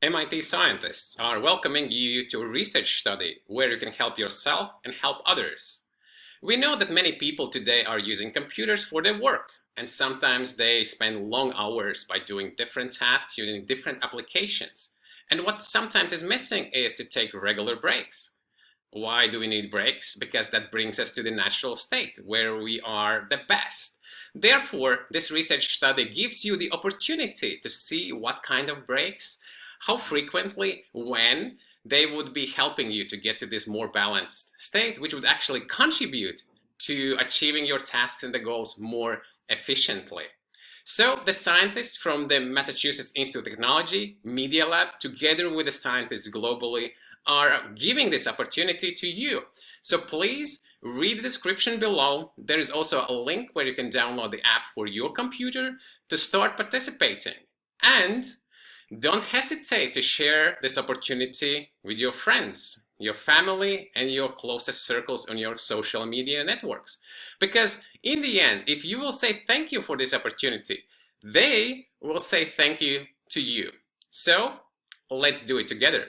MIT scientists are welcoming you to a research study where you can help yourself and help others. We know that many people today are using computers for their work, and sometimes they spend long hours by doing different tasks using different applications. And what sometimes is missing is to take regular breaks. Why do we need breaks? Because that brings us to the natural state where we are the best. Therefore, this research study gives you the opportunity to see what kind of breaks, how frequently, when they would be helping you to get to this more balanced state, which would actually contribute to achieving your tasks and the goals more efficiently. So the scientists from the Massachusetts Institute of Technology Media Lab, together with the scientists globally, are giving this opportunity to you. So please read the description below. There is also a link where you can download the app for your computer to start participating. And don't hesitate to share this opportunity with your friends, your family, and your closest circles on your social media networks. Because in the end, if you will say thank you for this opportunity, they will say thank you to you. So let's do it together.